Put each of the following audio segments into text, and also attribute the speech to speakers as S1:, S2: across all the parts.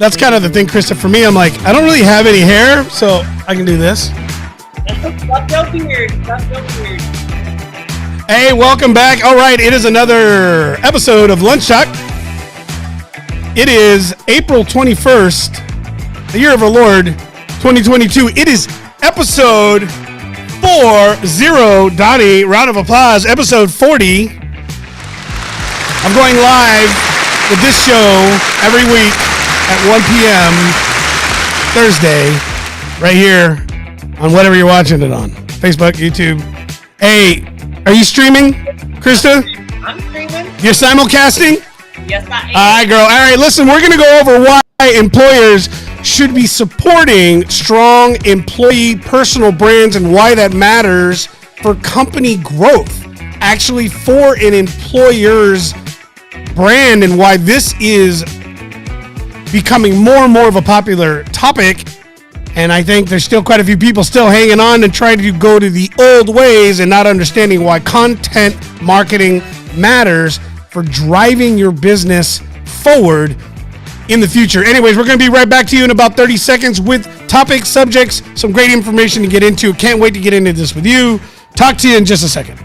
S1: That's kind of the thing, Krista. For me, I'm like, I don't really have any hair, so I can do this.
S2: Stop your beard.
S1: Hey, welcome back. All right, it is another episode of LunchTalk. It is April 21st, the year of our Lord, 2022. It is episode 40. Donnie, round of applause. Episode 40. I'm going live with this show every week at 1 p.m. Thursday, right here on whatever you're watching it on. Facebook, YouTube. Hey, are you streaming, Krista?
S2: I'm streaming.
S1: You're simulcasting?
S2: Yes, I am.
S1: All right, girl. All right, listen, we're going to go over why employers should be supporting strong employee personal brands and why that matters for company growth. Actually, for an employer's brand and why this is becoming more and more of a popular topic. And I think there's still quite a few people still hanging on and trying to go to the old ways and not understanding why content marketing matters for driving your business forward in the future. Anyways, we're going to be right back to you in about 30 seconds with topics, subjects, some great information to get into. Can't wait to get into this with you. Talk to you in just a second.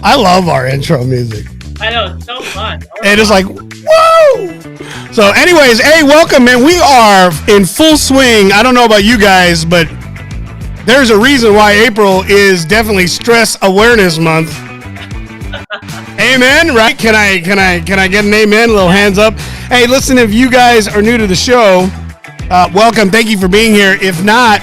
S1: I love our intro music.
S2: I know, it's so fun.
S1: It is like, whoa! So anyways, hey, welcome, man. We are in full swing. I don't know about you guys, but there's a reason why April is definitely Stress Awareness Month. Amen, right? Can I get an amen? A little hands up. Hey, listen, if you guys are new to the show, welcome. Thank you for being here. If not,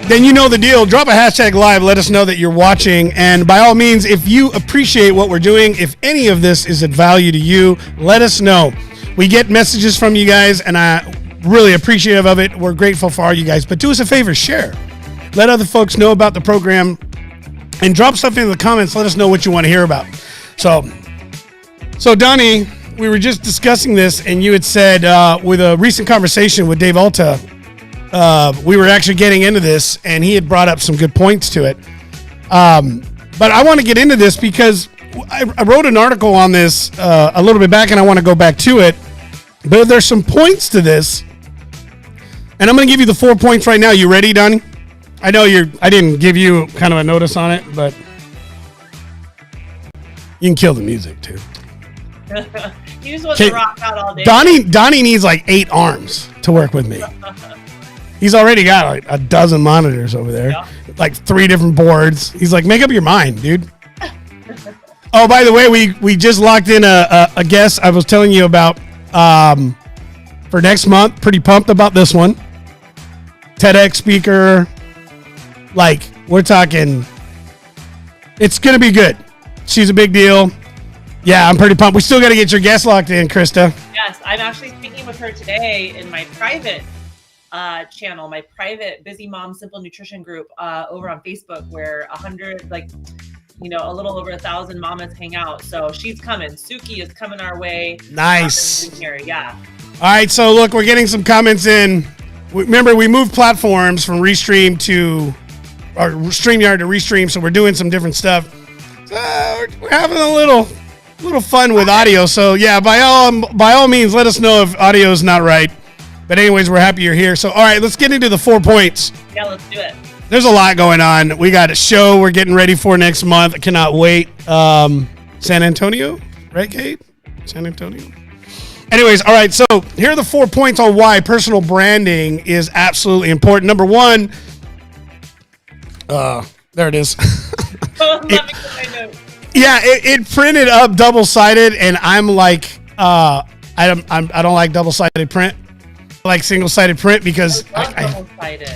S1: then you know the deal. Drop a hashtag live. Let us know that you're watching. And by all means, if you appreciate what we're doing, if any of this is of value to you, let us know. We get messages from you guys, and I'm really appreciative of it. We're grateful for all you guys. But do us a favor, share. Let other folks know about the program, and drop stuff in the comments. Let us know what you want to hear about. So Donnie, we were just discussing this, and you had said with a recent conversation with Dave Alta, we were actually getting into this, and he had brought up some good points to it. But I want to get into this because I wrote an article on this a little bit back, and I want to go back to it. But there's some points to this, and I'm going to give you the 4 points right now. You ready, Donnie? I know I didn't give you kind of a notice on it, but you can kill the music too.
S2: You just want to rock out all day.
S1: Donnie needs like 8 arms to work with me. He's already got like a dozen monitors over there, like 3 different boards. He's like, make up your mind, dude. Oh, by the way, we just locked in a guest I was telling you about for next month. Pretty pumped about this one. TEDx speaker. Like, we're talking, it's going to be good. She's a big deal. Yeah, I'm pretty pumped. We still got to get your guest locked in, Krista.
S2: Yes, I'm actually speaking with her today in my private channel, my private Busy Mom Simple Nutrition group over on Facebook, where 100, a little over 1,000 mamas hang out. So she's coming. Suki is coming our way.
S1: Nice.
S2: Here, yeah.
S1: All right, so look, we're getting some comments in. Remember, we moved platforms from Restream or StreamYard to Restream, so we're doing some different stuff. So we're having a little fun with audio. So yeah, by all means, let us know if audio is not right. But anyways, we're happy you're here. So all right, let's get into the 4 points.
S2: Yeah, let's do it.
S1: There's a lot going on. We got a show we're getting ready for next month. I cannot wait. San Antonio, right, Kate? San Antonio. Anyways, all right. So here are the 4 points on why personal branding is absolutely important. Number 1. There it is. It printed up double-sided, and I'm like, I don't like double-sided print. I like single-sided print because
S2: double-sided.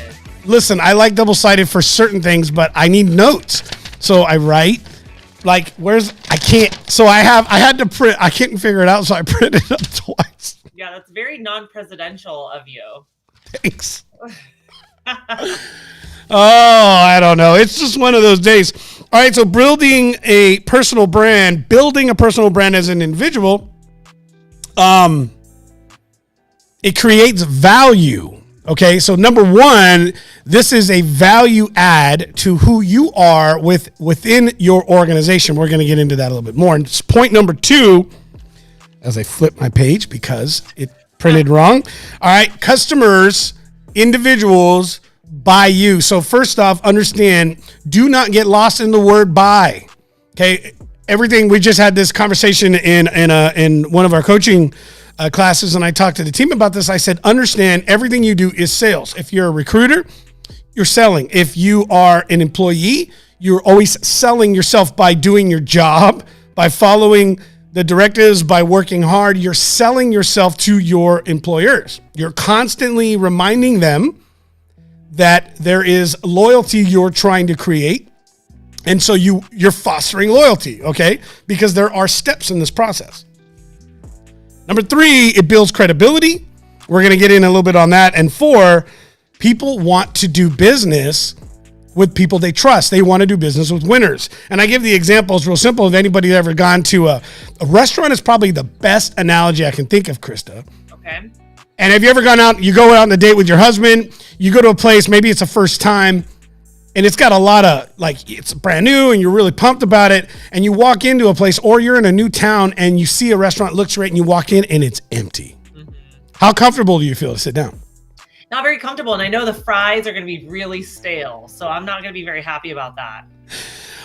S1: Listen, I like double-sided for certain things, but I need notes. So I write, Like, I can't. So I had to print. I couldn't figure it out, so I printed it up twice.
S2: Yeah, that's very non-presidential of you.
S1: Thanks. Oh, I don't know. It's just one of those days. All right, so building a personal brand as an individual, it creates value. Okay, so number one, this is a value add to who you are within your organization. We're going to get into that a little bit more. And point number two, as I flip my page because it printed wrong. All right, customers, individuals buy you. So first off, understand, do not get lost in the word buy. Okay, everything. We just had this conversation in one of our coaching classes, and I talked to the team about this. I said, understand, everything you do is sales. If you're a recruiter, you're selling. If you are an employee, you're always selling yourself by doing your job, by following the directives, by working hard. You're selling yourself to your employers. You're constantly reminding them that there is loyalty you're trying to create. And so you're fostering loyalty, okay? Because there are steps in this process. Number three, it builds credibility. We're going to get in a little bit on that. And four, people want to do business with people they trust. They want to do business with winners. And I give the examples real simple. If anybody's ever gone to a restaurant, is probably the best analogy I can think of, Krista.
S2: Okay.
S1: And have you ever gone out, you go out on a date with your husband, you go to a place, maybe it's a first time, and it's got a lot of, like, it's brand new and you're really pumped about it, and you walk into a place, or you're in a new town and you see a restaurant, looks great, and you walk in and it's empty. Mm-hmm. How comfortable do you feel to sit down?
S2: Not very comfortable, and I know the fries are going to be really stale, so I'm not going to be very happy about that.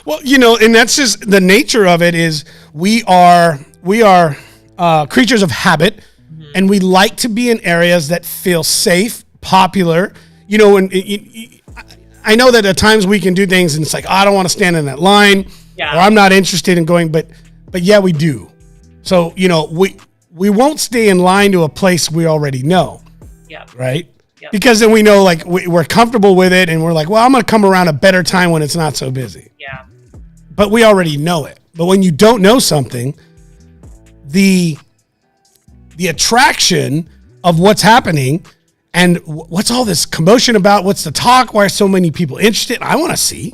S1: Well, and that's just the nature of it. Is we are creatures of habit. And we like to be in areas that feel safe, popular. I know that at times we can do things and it's like, I don't want to stand in that line, or I'm not interested in going, but yeah, we do. So, we won't stay in line to a place we already know. Yeah. Right? Yep. Because then we know, like, we're comfortable with it, and we're like, well, I'm going to come around a better time when it's not so busy. Yeah. But we already know it. But when you don't know something, the attraction of what's happening and what's all this commotion about, what's the talk, why are so many people interested? I want to see,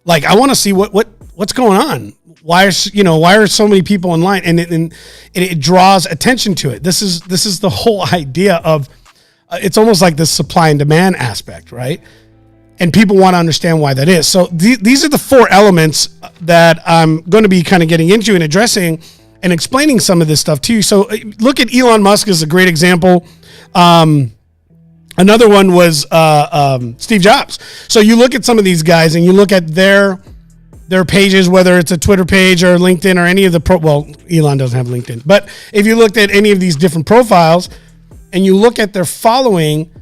S1: what's going on. Why are so many people in line? And it draws attention to it. This is the whole idea of, it's almost like this supply and demand aspect, right? And people want to understand why that is. So these are the four elements that I'm going to be kind of getting into and addressing and explaining some of this stuff to you. So look at Elon Musk as a great example. Another one was Steve Jobs. So you look at some of these guys and you look at their pages, whether it's a Twitter page or LinkedIn or any of the Elon doesn't have LinkedIn. But if you looked at any of these different profiles and you look at their following,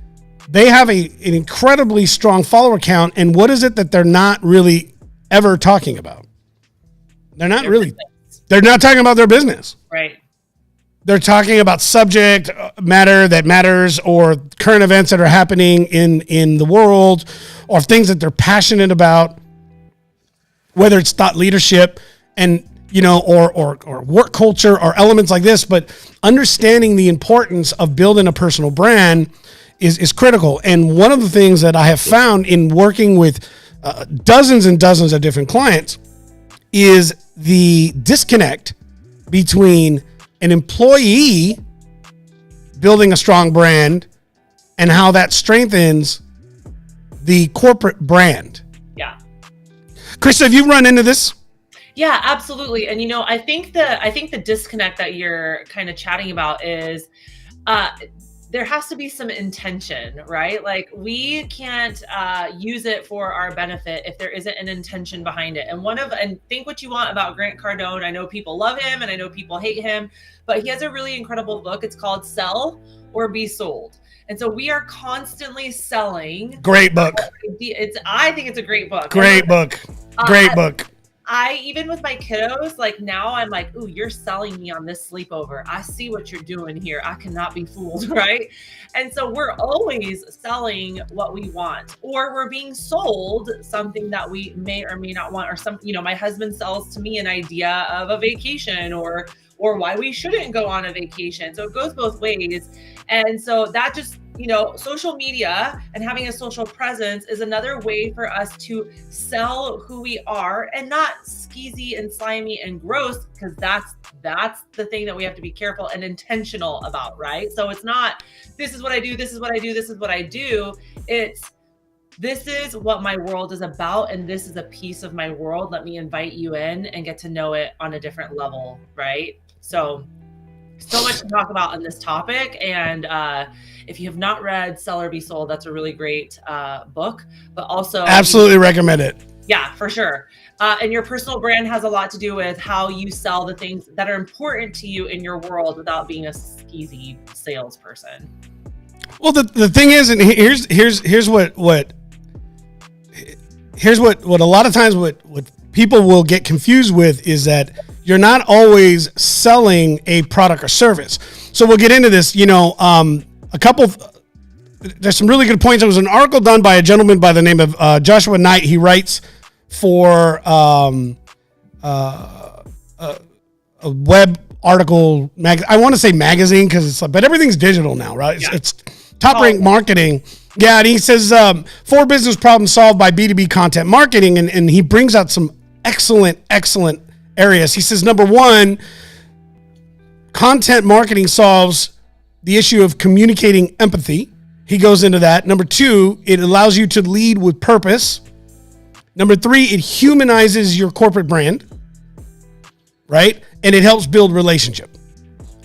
S1: they have an incredibly strong follower count. And what is it that they're not really ever talking about? They're not talking about their business. Right. They're talking about subject matter that matters, or current events that are happening in the world, or things that they're passionate about, whether it's thought leadership and, or work culture or elements like this. But understanding the importance of building a personal brand is critical. And one of the things that I have found in working with dozens and dozens of different clients is the disconnect between an employee building a strong brand and how that strengthens the corporate brand. Yeah. Krista, have you run into this?
S2: Yeah, absolutely. And I think the disconnect that you're kind of chatting about is there has to be some intention, right? Like, we can't use it for our benefit if there isn't an intention behind it. And think what you want about Grant Cardone. I know people love him and I know people hate him, but he has a really incredible book. It's called Sell or Be Sold. And so we are constantly selling.
S1: Great book.
S2: I think it's a great book.
S1: Great book.
S2: even with my kiddos, like now I'm like, ooh, you're selling me on this sleepover. I see what you're doing here. I cannot be fooled, right? And so we're always selling what we want, or we're being sold something that we may or may not want, or some, my husband sells to me an idea of a vacation or why we shouldn't go on a vacation. So it goes both ways. And so that just, social media and having a social presence is another way for us to sell who we are, and not skeezy and slimy and gross, because that's the thing that we have to be careful and intentional about, right? So it's not, this is what I do, this is what I do, this is what I do. It's, this is what my world is about, and this is a piece of my world. Let me invite you in and get to know it on a different level, right? So much to talk about on this topic. And if you have not read Sell or Be Sold, that's a really great book, but also
S1: absolutely recommend it.
S2: Yeah, for sure. And your personal brand has a lot to do with how you sell the things that are important to you in your world without being a skeezy salesperson.
S1: Well, the thing is, and here's what a lot of times what people will get confused with is that you're not always selling a product or service. So we'll get into this, there's some really good points. There was an article done by a gentleman by the name of Joshua Knight. He writes for a web article, I want to say magazine, because it's but everything's digital now, right?
S2: Yeah.
S1: It's top ranked marketing. Yeah, and he says 4 business problems solved by B2B content marketing, and he brings out some excellent areas. He says, number 1, content marketing solves the issue of communicating empathy. He goes into that. Number 2, it allows you to lead with purpose. Number 3, it humanizes your corporate brand, right? And it helps build relationship.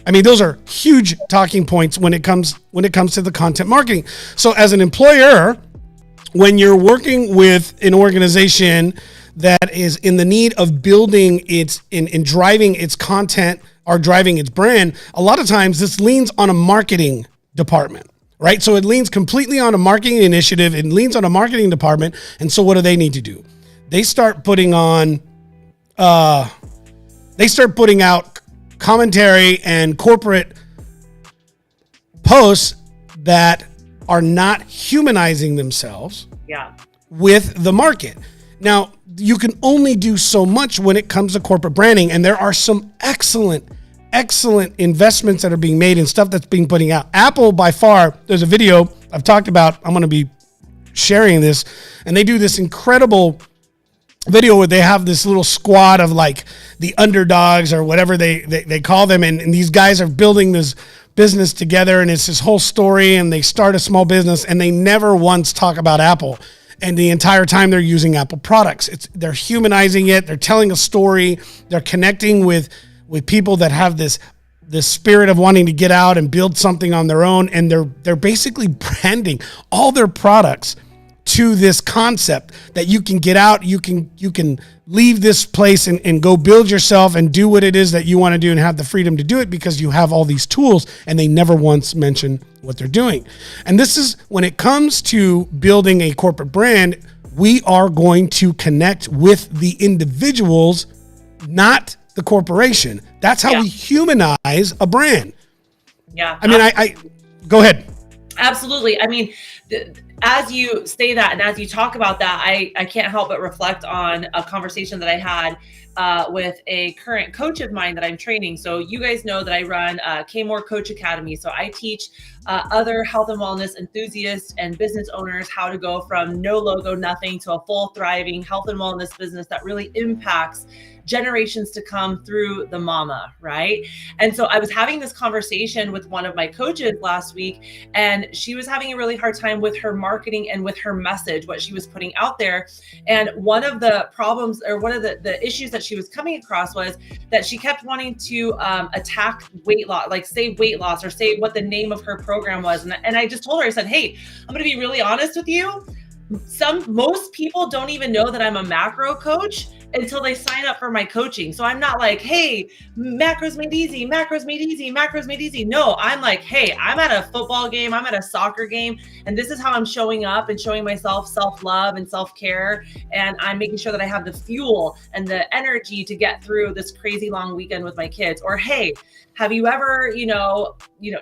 S1: I mean, those are huge talking points when it comes to the content marketing. So as an employer, when you're working with an organization that is in the need of building its in driving its content or driving its brand, a lot of times this leans on a marketing department, right? So it leans completely on a marketing initiative. It leans on a marketing department. And so what do they need to do? They start putting out commentary and corporate posts that are not humanizing themselves with the market. Now, you can only do so much when it comes to corporate branding, and there are some excellent investments that are being made and stuff that's being putting out. Apple, by far, there's a video I've talked about. I'm going to be sharing this, and they do this incredible video where they have this little squad of like the underdogs or whatever they call them, and these guys are building this business together, and it's this whole story, and they start a small business, and they never once talk about Apple. And the entire time they're using Apple products. They're humanizing it. They're telling a story. They're connecting with people that have this spirit of wanting to get out and build something on their own. And they're basically branding all their products to this concept that you can get out, you can leave this place and go build yourself and do what it is that you want to do and have the freedom to do it because you have all these tools, and they never once mention what they're doing. And this is when it comes to building a corporate brand, we are going to connect with the individuals, not the corporation. That's how we humanize a brand.
S2: Yeah.
S1: I mean, I go ahead.
S2: Absolutely. I mean, as you say that and as you talk about that, I can't help but reflect on a conversation that I had with a current coach of mine that I'm training. So you guys know that I run K-More Coach Academy. So I teach other health and wellness enthusiasts and business owners how to go from no logo, nothing to a full thriving health and wellness business that really impacts generations to come through the mama, right? And so I was having this conversation with one of my coaches last week, and she was having a really hard time with her marketing and with her message, what she was putting out there. And one of the problems, or one of the issues that she was coming across, was that she kept wanting to attack weight loss, like say weight loss or say what the name of her program was. And I just told her, I said, hey, I'm going to be really honest with you. Most people don't even know that I'm a macro coach. until they sign up for my coaching. So I'm not like, hey, macros made easy, macros made easy, macros made easy. No, I'm like, hey, I'm at a football game, I'm at a soccer game, and this is how I'm showing up and showing myself self-love and self-care. And I'm making sure that I have the fuel and the energy to get through this crazy long weekend with my kids. Or, hey, have you ever,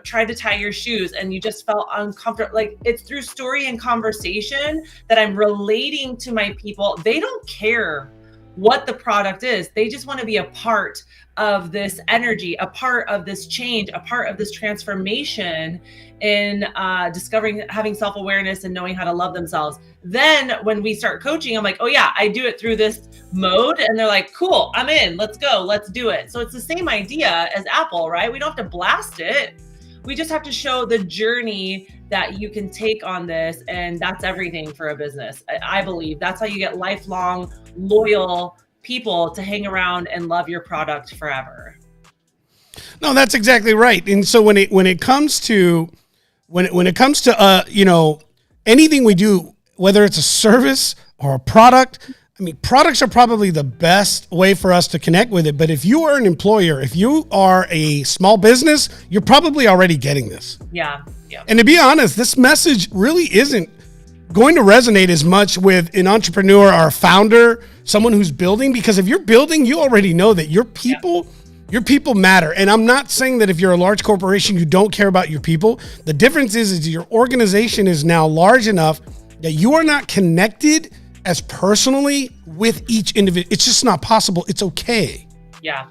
S2: tried to tie your shoes and you just felt uncomfortable? Like, it's through story and conversation that I'm relating to my people. They don't care what the product is. They just want to be a part of this energy, a part of this change, a part of this transformation in discovering, having self-awareness and knowing how to love themselves. Then when we start coaching, I'm like, oh yeah, I do it through this mode. And they're like, cool, I'm in, let's go, let's do it. So it's the same idea as Apple, right? We don't have to blast it. We just have to show the journey that you can take on this. And that's everything for a business. I believe that's how you get lifelong, loyal people to hang around and love your product forever.
S1: No, that's exactly right. And so when it comes to anything we do, whether it's a service or a product, I mean, products are probably the best way for us to connect with it. But if you are an employer, if you are a small business, you're probably already getting this.
S2: Yeah.
S1: And to be honest, this message really isn't going to resonate as much with an entrepreneur or a founder, someone who's building, because if you're building, you already know that your people matter. And I'm not saying that if you're a large corporation, you don't care about your people. The difference is your organization is now large enough that you are not connected as personally with each individual. It's just not possible. It's okay.
S2: Yeah.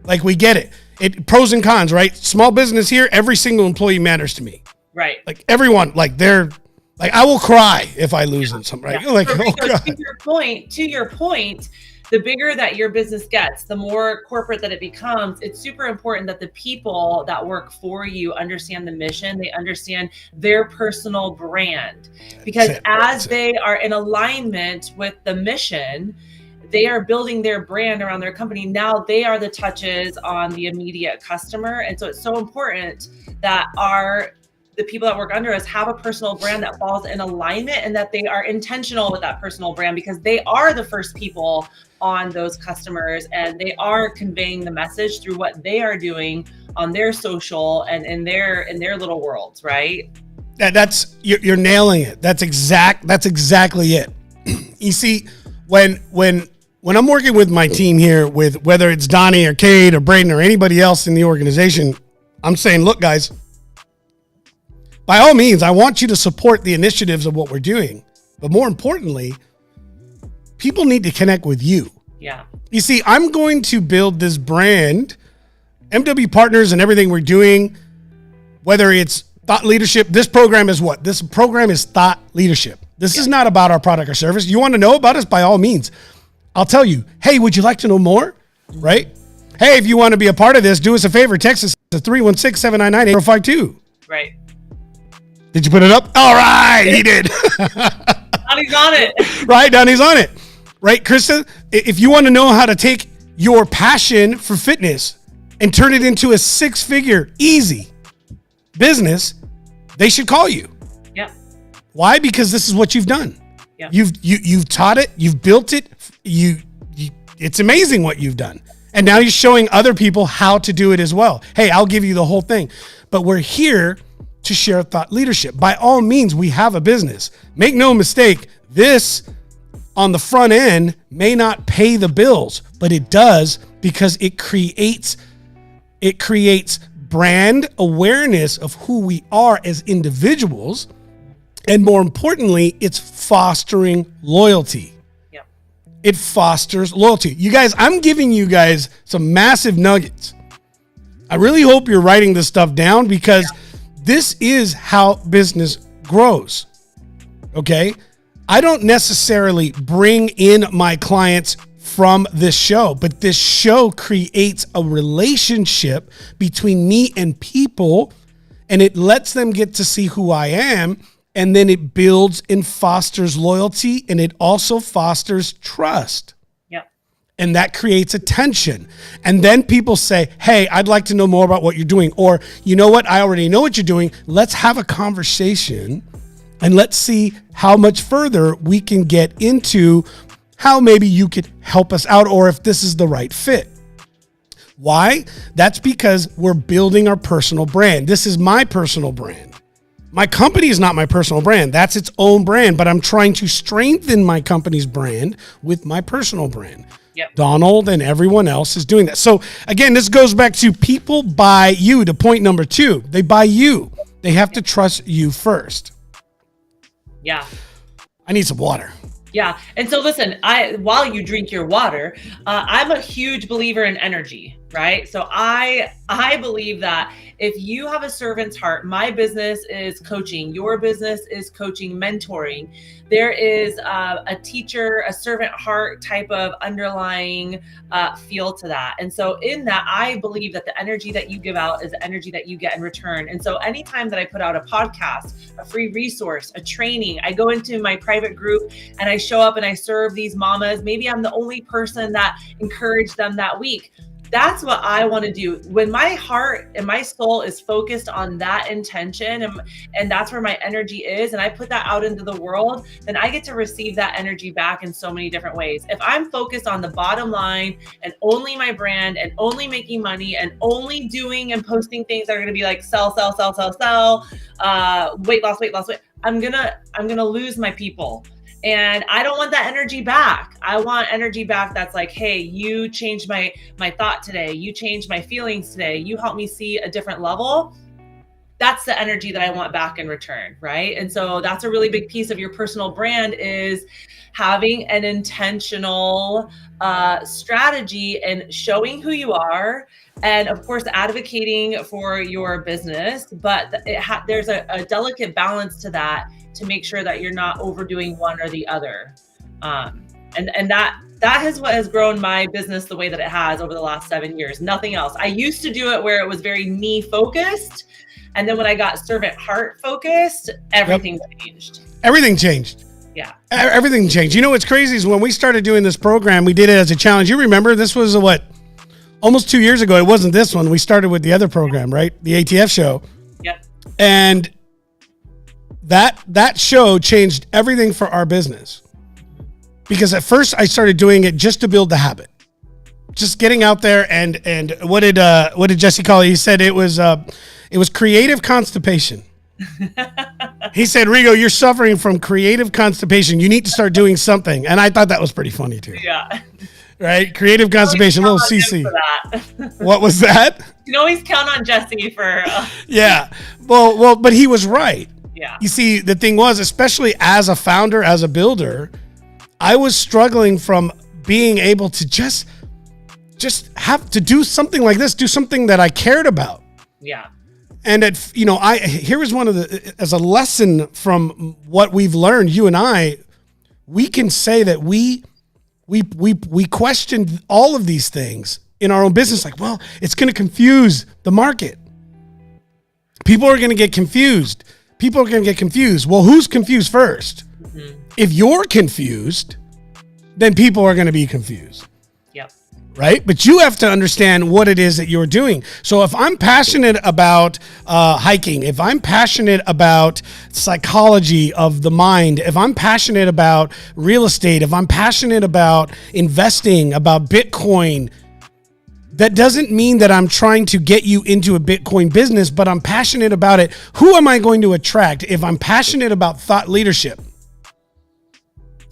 S1: Like, we get it. Pros and cons, right? Small business here, every single employee matters to me.
S2: Right.
S1: Like, everyone, like, they're like, I will cry if I lose something, right?
S2: Yeah.
S1: Like,
S2: God. To your point, the bigger that your business gets, the more corporate that it becomes, it's super important that the people that work for you understand the mission. They understand their personal brand, because as they are in alignment with the mission, they are building their brand around their company. Now they are the touches on the immediate customer. And so it's so important that the people that work under us have a personal brand that falls in alignment, and that they are intentional with that personal brand, because they are the first people on those customers, and they are conveying the message through what they are doing on their social and in their little worlds, right?
S1: You're nailing it. That's exactly it. You see, when I'm working with my team here, with whether it's Donnie or Kate or Braden or anybody else in the organization, I'm saying, look, guys, by all means, I want you to support the initiatives of what we're doing. But more importantly, people need to connect with you.
S2: Yeah.
S1: You see, I'm going to build this brand, MW Partners, and everything we're doing, whether it's thought leadership. This program is what? This program is thought leadership. This is not about our product or service. You want to know about us? By all means. I'll tell you, hey, would you like to know more? Right? Hey, if you want to be a part of this, do us a favor. Text us to 316-799-8052.
S2: Right.
S1: Did you put it up? All right, he did.
S2: Donnie's on it.
S1: Right, Donnie's on it. Right, Krista? If you want to know how to take your passion for fitness and turn it into a 6-figure, easy business, they should call you.
S2: Yeah.
S1: Why? Because this is what you've done. Yeah. You've taught it. You've built it. It's amazing what you've done. And now you're showing other people how to do it as well. Hey, I'll give you the whole thing. But we're here to share thought leadership. By all means, we have a business. Make no mistake, this on the front end may not pay the bills, but it does, because it creates brand awareness of who we are as individuals. And more importantly, it's fostering loyalty.
S2: Yep.
S1: It fosters loyalty. You guys, I'm giving you guys some massive nuggets. I really hope you're writing this stuff down, because this is how business grows. Okay? I don't necessarily bring in my clients from this show, but this show creates a relationship between me and people, and it lets them get to see who I am, and then it builds and fosters loyalty, and it also fosters trust. And that creates attention. And then people say, hey, I'd like to know more about what you're doing. Or, you know what? I already know what you're doing. Let's have a conversation and let's see how much further we can get into how maybe you could help us out or if this is the right fit. Why? That's because we're building our personal brand. This is my personal brand. My company is not my personal brand. That's its own brand, but I'm trying to strengthen my company's brand with my personal brand.
S2: Yep.
S1: Donald and everyone else is doing that. So again, this goes back to people buy you, to point number 2. They buy you. They have to trust you first.
S2: Yeah.
S1: I need some water.
S2: Yeah. And so listen, while you drink your water, I'm a huge believer in energy, right? So I believe that if you have a servant's heart, my business is coaching, your business is coaching, mentoring. There is a teacher, a servant heart type of underlying feel to that. And so in that, I believe that the energy that you give out is the energy that you get in return. And so anytime that I put out a podcast, a free resource, a training, I go into my private group and I show up and I serve these mamas. Maybe I'm the only person that encouraged them that week. That's what I want to do. When my heart and my soul is focused on that intention and that's where my energy is, and I put that out into the world, then I get to receive that energy back in so many different ways. If I'm focused on the bottom line and only my brand and only making money and only doing and posting things that are going to be like sell, weight loss, I'm going to lose my people. And I don't want that energy back. I want energy back that's like, hey, you changed my thought today. You changed my feelings today. You helped me see a different level. That's the energy that I want back in return, right? And so that's a really big piece of your personal brand is having an intentional strategy and showing who you are. And of course, advocating for your business. But there's a delicate balance to that, to make sure that you're not overdoing one or the other. And that is what has grown my business the way that it has over the last 7 years, nothing else. I used to do it where it was very me focused. And then when I got servant heart focused, everything changed.
S1: Everything changed.
S2: Yeah.
S1: Everything changed. You know, what's crazy is when we started doing this program, we did it as a challenge. You remember this was almost 2 years ago. It wasn't this one. We started with the other program, right? The ATF show.
S2: Yep.
S1: And that show changed everything for our business, because at first I started doing it just to build the habit, just getting out there. And what did Jesse call it? He said it was creative constipation. He said, Rigo, you're suffering from creative constipation. You need to start doing something. And I thought that was pretty funny too.
S2: Yeah.
S1: Right? Creative constipation, little CC. What was that?
S2: You can always count on Jesse for.
S1: Yeah. Well, but he was right.
S2: Yeah.
S1: You see, the thing was, especially as a founder, as a builder, I was struggling from being able to just have to do something like this, do something that I cared about.
S2: Yeah.
S1: And here was one of as a lesson from what we've learned, you and I, we can say that we questioned all of these things in our own business. Like, well, it's going to confuse the market. People are going to get confused. Well, who's confused first? Mm-hmm. If you're confused, then people are going to be confused.
S2: Yep.
S1: Right? But you have to understand what it is that you're doing. So if I'm passionate about hiking, if I'm passionate about psychology of the mind, if I'm passionate about real estate, if I'm passionate about investing, about Bitcoin, that doesn't mean that I'm trying to get you into a Bitcoin business, but I'm passionate about it. Who am I going to attract if I'm passionate about thought leadership?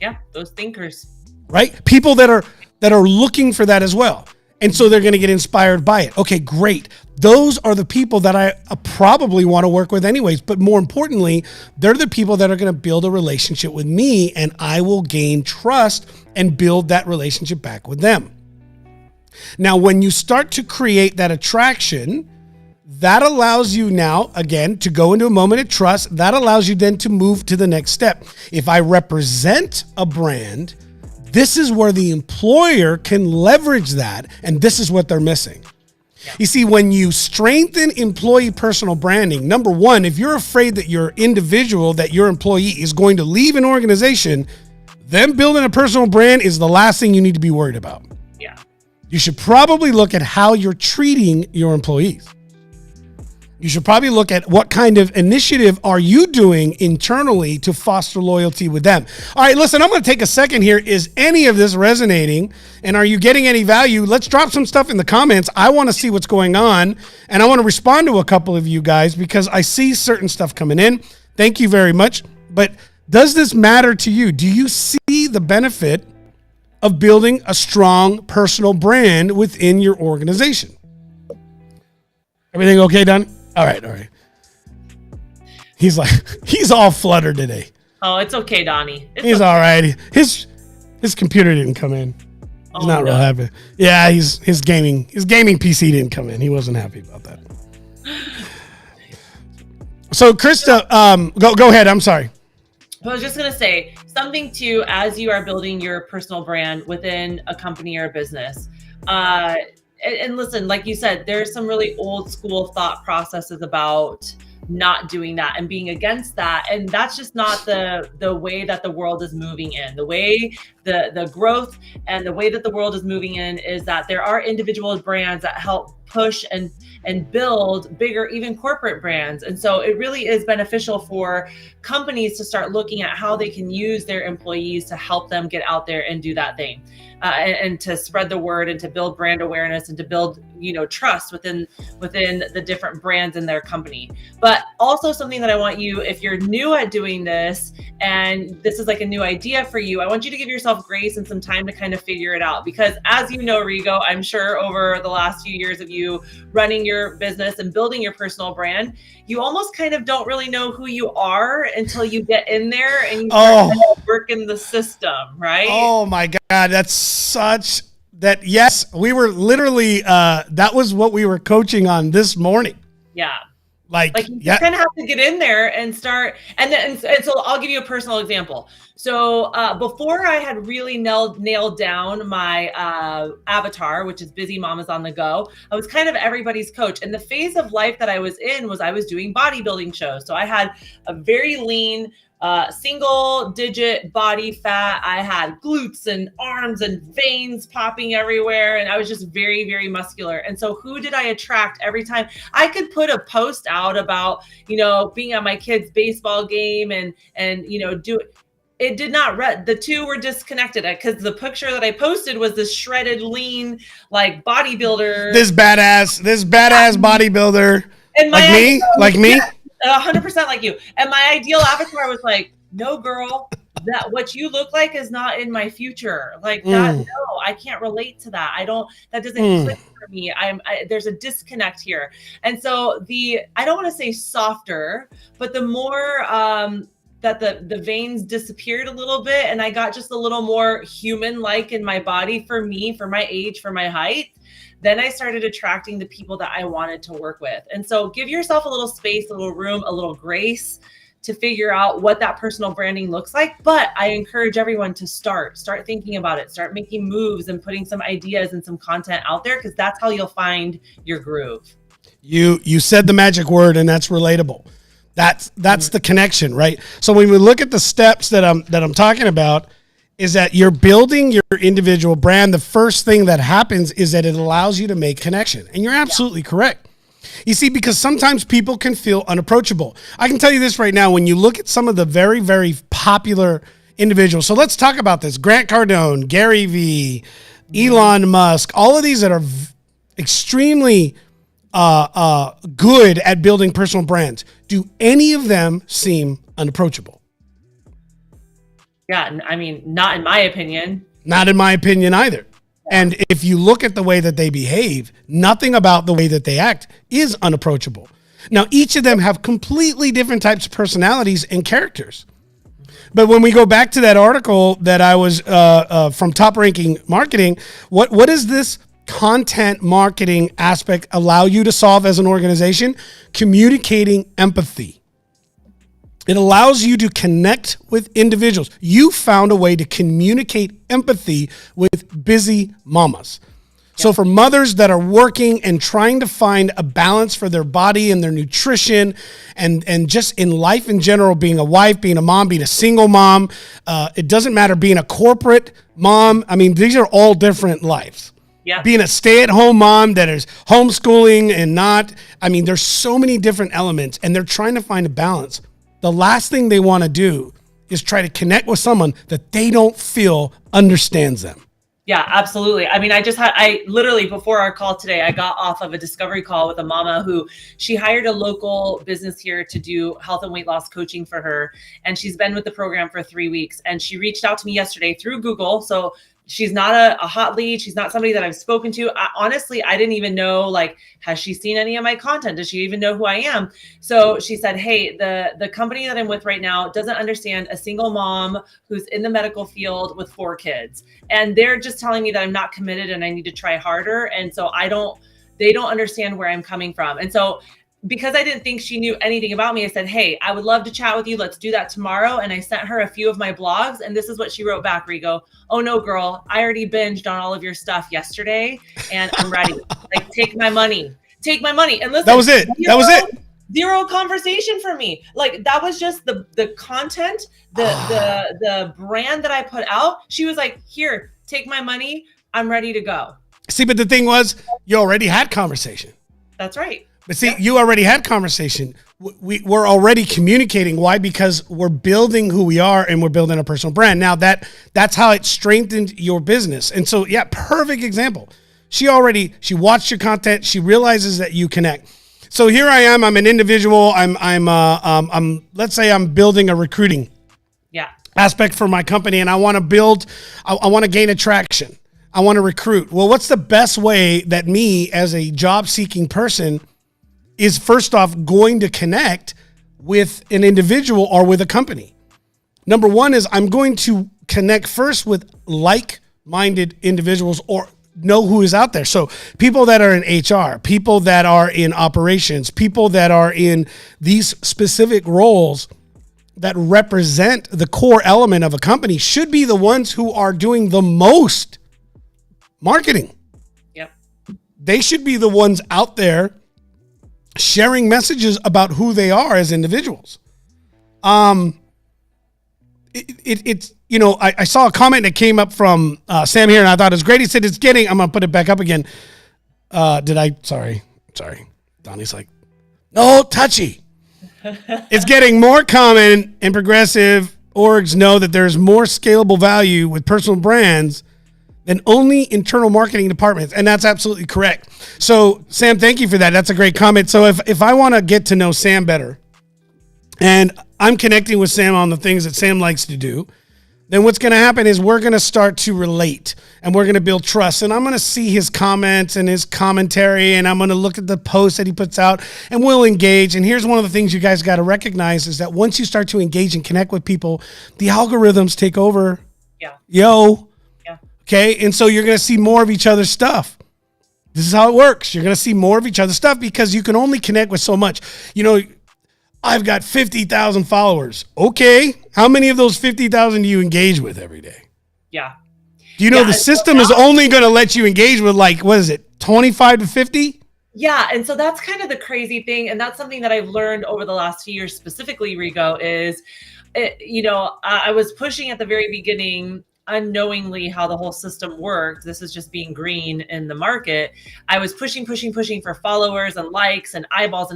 S2: Yeah, those thinkers.
S1: Right? People that are looking for that as well. And so they're going to get inspired by it. Okay, great. Those are the people that I probably want to work with anyways. But more importantly, they're the people that are going to build a relationship with me, and I will gain trust and build that relationship back with them. Now, when you start to create that attraction, that allows you now, again, to go into a moment of trust. That allows you then to move to the next step. If I represent a brand, this is where the employer can leverage that, and this is what they're missing. Yeah. You see, when you strengthen employee personal branding, number one, if you're afraid that your individual, that your employee is going to leave an organization, them building a personal brand is the last thing you need to be worried about.
S2: Yeah.
S1: You should probably look at how you're treating your employees. you should probably look at what kind of initiative are you doing internally to foster loyalty with them. All right, listen, I'm going to take a second here. Is any of this resonating? And are you getting any value? Let's drop some stuff in the comments. I want to see what's going on. And I want to respond to a couple of you guys because I see certain stuff coming in. Thank you very much. But does this matter to you? Do you see the benefit of building a strong personal brand within your organization? Everything okay, Don? All right. He's all fluttered today.
S2: Oh, it's okay, Donnie.
S1: He's okay. All right. His computer didn't come in. He's not real happy. Yeah, his gaming PC didn't come in. He wasn't happy about that. So, Krista, go ahead. I'm sorry.
S2: I was just going to say something too, as you are building your personal brand within a company or a business. And listen, like you said, there's some really old school thought processes about not doing that and being against that. And that's just not the way that the world is moving in. The way the growth and the way that the world is moving in is that there are individual brands that help push and build bigger, even corporate brands. And so it really is beneficial for companies to start looking at how they can use their employees to help them get out there and do that thing. And to spread the word and to build brand awareness and to build, trust within the different brands in their company. But also something that I want you, if you're new at doing this and this is like a new idea for you, I want you to give yourself grace and some time to kind of figure it out. Because as you know, Rigo, I'm sure over the last few years of you running your business and building your personal brand, you almost kind of don't really know who you are until you get in there and you start kind of working the system, right?
S1: Oh my God, yes, we were literally, that was what we were coaching on this morning.
S2: Yeah. Like you kind of have to get in there and start. And so I'll give you a personal example. So before I had really nailed down my avatar, which is Busy Mamas on the Go, I was kind of everybody's coach. And the phase of life that I was in was I was doing bodybuilding shows. So I had a very lean, single digit body fat. I had glutes and arms and veins popping everywhere. And I was just very, very muscular. And so who did I attract every time? I could put a post out about, being at my kid's baseball game and do it. It did not the two were disconnected because the picture that I posted was this shredded, lean, like bodybuilder.
S1: This badass bodybuilder. And like me.
S2: 100% like you. And my ideal avatar was like, no, girl, that what you look like is not in my future. Like that. No, I can't relate to that. That doesn't click for me. There's a disconnect here. And so I don't want to say softer, but the more, that the veins disappeared a little bit and I got just a little more human-like in my body for me, for my age, for my height, then I started attracting the people that I wanted to work with. And so give yourself a little space, a little room, a little grace to figure out what that personal branding looks like. But I encourage everyone to start thinking about it, start making moves and putting some ideas and some content out there, because that's how you'll find your groove.
S1: You said the magic word, and that's relatable. That's the connection, right? So when we look at the steps that I'm talking about, is that you're building your individual brand. The first thing that happens is that it allows you to make connection. And you're absolutely correct. You see, because sometimes people can feel unapproachable. I can tell you this right now, when you look at some of the very, very popular individuals. So let's talk about this. Grant Cardone, Gary Vee, Elon Musk, all of these that are extremely good at building personal brands. Do any of them seem unapproachable?
S2: Yeah, I mean, not in my opinion.
S1: Not in my opinion either. Yeah. And if you look at the way that they behave, nothing about the way that they act is unapproachable. Now, each of them have completely different types of personalities and characters. But when we go back to that article that I was from Top Ranking Marketing, what does this content marketing aspect allow you to solve as an organization? Communicating empathy. It allows you to connect with individuals. You found a way to communicate empathy with busy mamas. Yeah. So for mothers that are working and trying to find a balance for their body and their nutrition and just in life in general, being a wife, being a mom, being a single mom, it doesn't matter, being a corporate mom. I mean, these are all different lives.
S2: Yeah.
S1: Being a stay-at-home mom that is homeschooling and not, I mean, there's so many different elements and they're trying to find a balance. The last thing they want to do is try to connect with someone that they don't feel understands them.
S2: Yeah, absolutely. I mean, I literally before our call today, I got off of a discovery call with a mama who she hired a local business here to do health and weight loss coaching for her. And she's been with the program for 3 weeks. And she reached out to me yesterday through Google. So she's not a hot lead. She's not somebody that I've spoken to. Honestly, I didn't even know, like, has she seen any of my content? Does she even know who I am? So she said, hey, the company that I'm with right now doesn't understand a single mom who's in the medical field with 4 kids. And they're just telling me that I'm not committed and I need to try harder. And so they don't understand where I'm coming from. And so because I didn't think she knew anything about me, I said, hey, I would love to chat with you. Let's do that tomorrow. And I sent her a few of my blogs. And this is what she wrote back, Rigo. Oh, no, girl, I already binged on all of your stuff yesterday and I'm ready. Like, take my money. Take my money. And listen,
S1: that was it. That was it.
S2: Zero conversation for me. Like, that was just the content, the brand that I put out. She was like, here, take my money. I'm ready to go.
S1: See, but the thing was, you already had conversation.
S2: That's right.
S1: But see, you already had conversation. We're already communicating. Why? Because we're building who we are and we're building a personal brand. Now that's how it strengthened your business. And so, yeah, perfect example. She watched your content. She realizes that you connect. So here I am. I'm an individual. I'm let's say I'm building a recruiting aspect for my company, and I want to gain attraction. I want to recruit. Well, what's the best way that me as a job seeking person is first off going to connect with an individual or with a company? Number one is I'm going to connect first with like-minded individuals or know who is out there. So people that are in HR, people that are in operations, people that are in these specific roles that represent the core element of a company should be the ones who are doing the most marketing.
S2: Yep. They
S1: should be the ones out there sharing messages about who they are as individuals. It's I saw a comment that came up from Sam here, and I thought it was great. He said I'm going to put it back up again. Sorry. Donnie's like, no, touchy. It's getting more common and progressive orgs know that there's more scalable value with personal brands than only internal marketing departments. And that's absolutely correct. So Sam, thank you for that. That's a great comment. So if I want to get to know Sam better and I'm connecting with Sam on the things that Sam likes to do, then what's going to happen is we're going to start to relate and we're going to build trust. And I'm going to see his comments and his commentary, and I'm going to look at the posts that he puts out, and we'll engage. And here's one of the things you guys got to recognize is that once you start to engage and connect with people, the algorithms take over.
S2: Yeah.
S1: Yeah. Okay. And so you're going to see more of each other's stuff. This is how it works. You're going to see more of each other's stuff because you can only connect with so much. I've got 50,000 followers. Okay. How many of those 50,000 do you engage with every day?
S2: Yeah.
S1: Do you know the system is only going to let you engage with 25 to 50?
S2: Yeah. And so that's kind of the crazy thing. And that's something that I've learned over the last few years, specifically, Rigo, is, I was pushing at the very beginning unknowingly how the whole system worked. This is just being green in the market. I was pushing for followers and likes and eyeballs,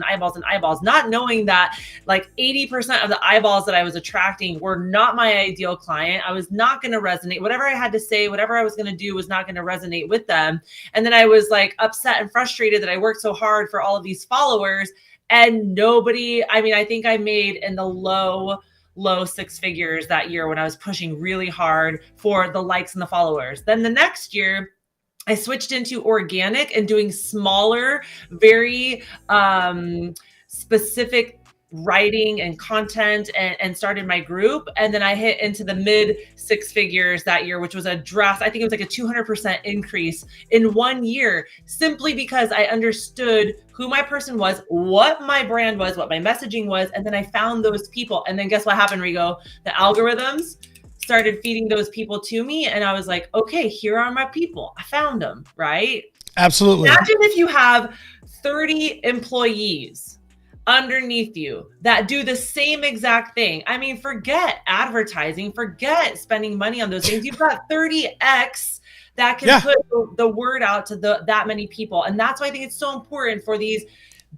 S2: not knowing that 80% of the eyeballs that I was attracting were not my ideal client. I was not going to resonate. Whatever I had to say, whatever I was going to do was not going to resonate with them. And then I was upset and frustrated that I worked so hard for all of these followers and I think I made in the low 6 figures that year when I was pushing really hard for the likes and the followers. Then the next year, I switched into organic and doing smaller, very specific writing and content and started my group. And then I hit into the mid 6 figures that year, which was I think it was a 200% increase in 1 year, simply because I understood who my person was, what my brand was, what my messaging was. And then I found those people. And then guess what happened, Rigo? The algorithms started feeding those people to me. And I was like, okay, here are my people. I found them, right?
S1: Absolutely.
S2: Imagine if you have 30 employees underneath you that do the same exact thing. I mean, forget advertising, forget spending money on those things. You've got 30x that can put the word out to that many people. And that's why I think it's so important for these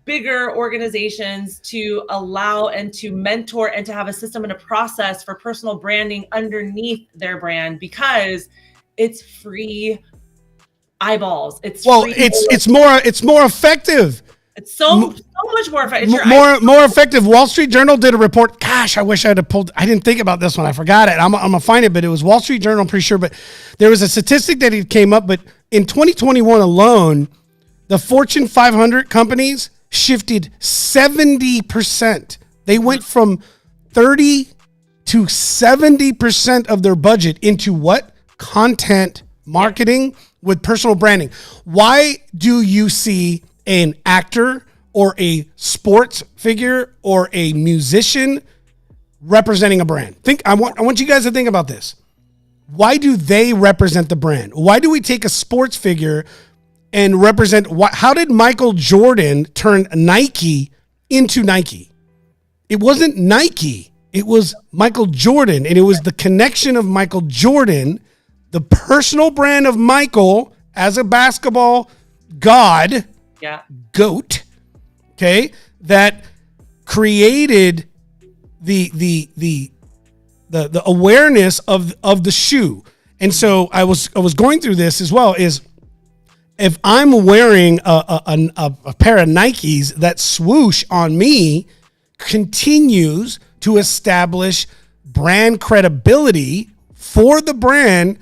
S2: bigger organizations to allow and to mentor and to have a system and a process for personal branding underneath their brand, because it's free eyeballs. It's
S1: more effective.
S2: It's so much more effective.
S1: More effective. Wall Street Journal did a report. Gosh, I wish I had pulled. I didn't think about this one. I forgot it. I'm gonna find it, but it was Wall Street Journal. I'm pretty sure. But there was a statistic that it came up. But in 2021 alone, the Fortune 500 companies shifted 70%. They went from 30 to 70% of their budget into what? Content marketing with personal branding. Why do you see an actor or a sports figure or a musician representing a brand? I want you guys to think about this. Why do they represent the brand? Why do we take a sports figure and represent how did Michael Jordan turn Nike into Nike? It wasn't Nike. It was Michael Jordan, and it was the connection of Michael Jordan, the personal brand of Michael as a basketball god, GOAT, okay, that created the awareness of the shoe. And so I was going through this as well, is if I'm wearing a pair of Nikes, that swoosh on me continues to establish brand credibility for the brand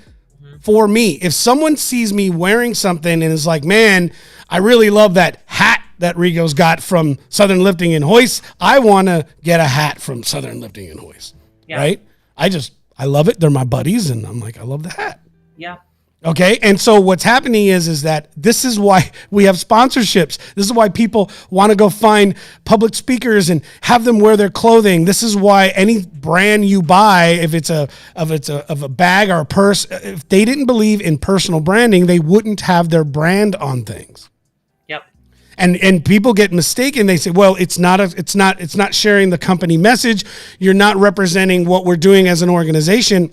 S1: for me. If someone sees me wearing something and is like, man, I really love that hat that Rigo's got from Southern Lifting and Hoist, I want to get a hat from Southern Lifting and Hoist, right? I love it. They're my buddies, and I'm like, I love the hat.
S2: Yeah.
S1: Okay. And so what's happening is that this is why we have sponsorships. This is why people want to go find public speakers and have them wear their clothing. This is why any brand you buy, if it's a bag or a purse, if they didn't believe in personal branding, they wouldn't have their brand on things.
S2: Yep.
S1: And people get mistaken. They say, well, it's not sharing the company message. You're not representing what we're doing as an organization.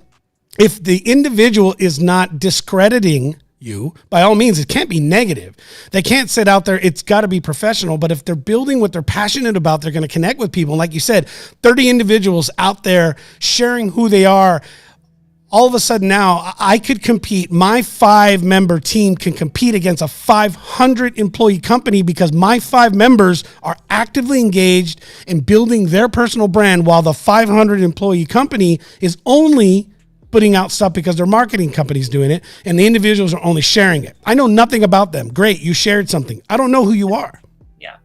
S1: If the individual is not discrediting you, by all means, it can't be negative. They can't sit out there. It's got to be professional. But if they're building what they're passionate about, they're going to connect with people. And like you said, 30 individuals out there sharing who they are. All of a sudden now I could compete. My 5-member team can compete against a 500 employee company because my 5 members are actively engaged in building their personal brand, while the 500 employee company is only putting out stuff because their marketing company's doing it, and the individuals are only sharing it. I know nothing about them. Great, you shared something. I don't know who you are.
S2: Yeah.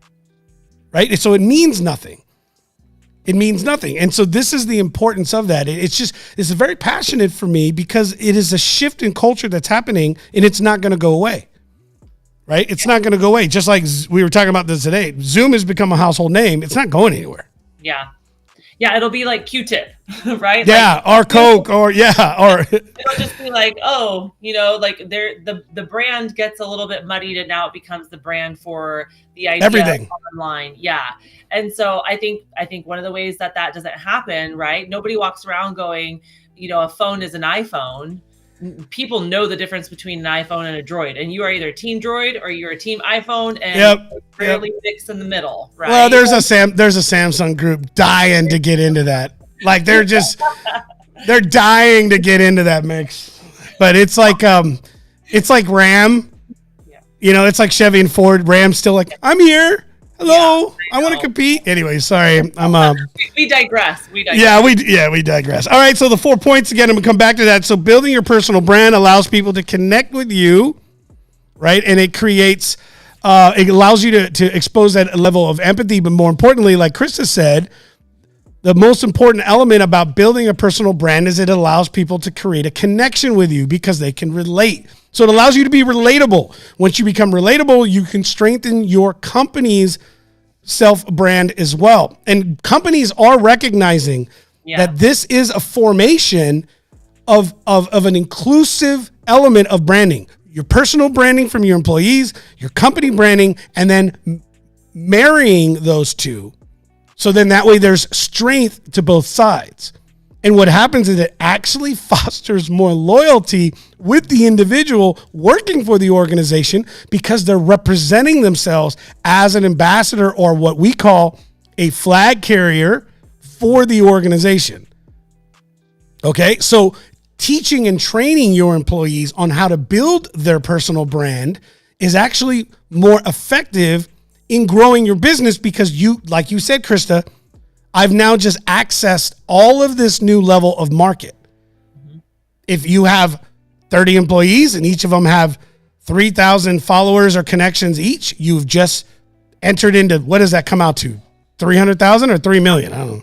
S1: Right? So it means nothing. It means nothing. And so this is the importance of that. It's very passionate for me because it is a shift in culture that's happening, and it's not going to go away. Right? It's not going to go away. Just like we were talking about this today. Zoom has become a household name. It's not going anywhere.
S2: Yeah. Yeah, it'll be like Q-tip, right?
S1: Yeah, or Coke, or it'll
S2: just be like, oh, like the brand gets a little bit muddied, and now it becomes the brand for the idea
S1: everything
S2: online. Yeah, and so I think one of the ways that doesn't happen, right? Nobody walks around going, a phone is an iPhone. People know the difference between an iPhone and a Droid, and you are either Team Droid or you're a Team iPhone, and rarely mix in the middle, right?
S1: Well, there's a Samsung group dying to get into that. Like they're dying to get into that mix. But it's like Ram. Yeah. It's like Chevy and Ford. Ram's still like, I'm here. Hello, I want to compete. Anyway, sorry,
S2: We digress.
S1: Yeah, we digress. All right, so the 4 points again. I'm gonna come back to that. So building your personal brand allows people to connect with you, right? And it creates, it allows you to expose that level of empathy. But more importantly, like Krista said, the most important element about building a personal brand is it allows people to create a connection with you because they can relate. So it allows you to be relatable. Once you become relatable, you can strengthen your company's self-brand as well. And companies are recognizing that this is a formation of an inclusive element of branding. Your personal branding from your employees, your company branding, and then marrying those two. So then that way there's strength to both sides. And what happens is it actually fosters more loyalty with the individual working for the organization because they're representing themselves as an ambassador or what we call a flag carrier for the organization. Okay, so teaching and training your employees on how to build their personal brand is actually more effective in growing your business because you, like you said, Krista, I've now just accessed all of this new level of market. Mm-hmm. If you have 30 employees and each of them have 3,000 followers or connections each, you've just entered into, what does that come out to? 300,000 or 3 million? I don't know.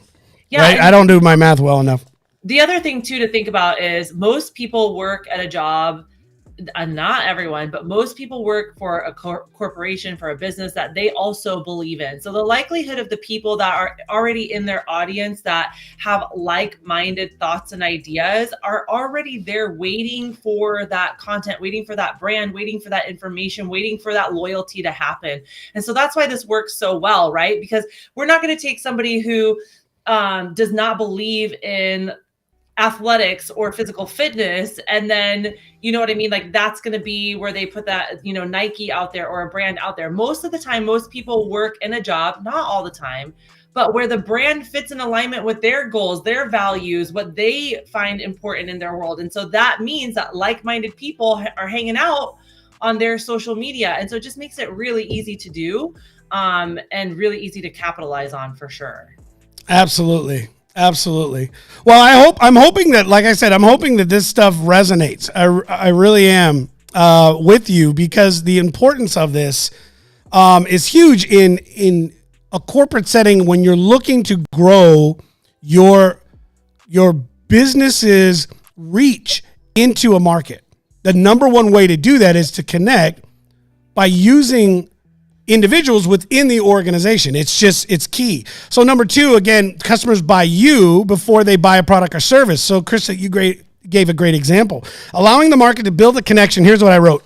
S1: Yeah, right? I don't do my math well enough.
S2: The other thing too to think about is most people work at a job, not everyone, but most people work for a corporation, for a business that they also believe in. So the likelihood of the people that are already in their audience that have like-minded thoughts and ideas are already there waiting for that content, waiting for that brand, waiting for that information, waiting for that loyalty to happen. And so that's why this works so well, right? Because we're not going to take somebody who does not believe in athletics or physical fitness. And then, you know what I mean? Like that's going to be where they put that, you know, Nike out there or a brand out there. Most of the time, most people work in a job, not all the time, but where the brand fits in alignment with their goals, their values, what they find important in their world. And so that means that like-minded people are hanging out on their social media. And so it just makes it really easy to do and really easy to capitalize on for sure.
S1: Absolutely. Absolutely. Well, I'm hoping that, like I said, I'm hoping that this stuff resonates. I really am with you because the importance of this is huge in a corporate setting when you're looking to grow your business's reach into a market. The number one way to do that is to connect by using individuals within the organization. It's key. So number two, again, customers buy you before they buy a product or service. So Krista, you gave a great example. Allowing the market to build a connection. Here's what I wrote.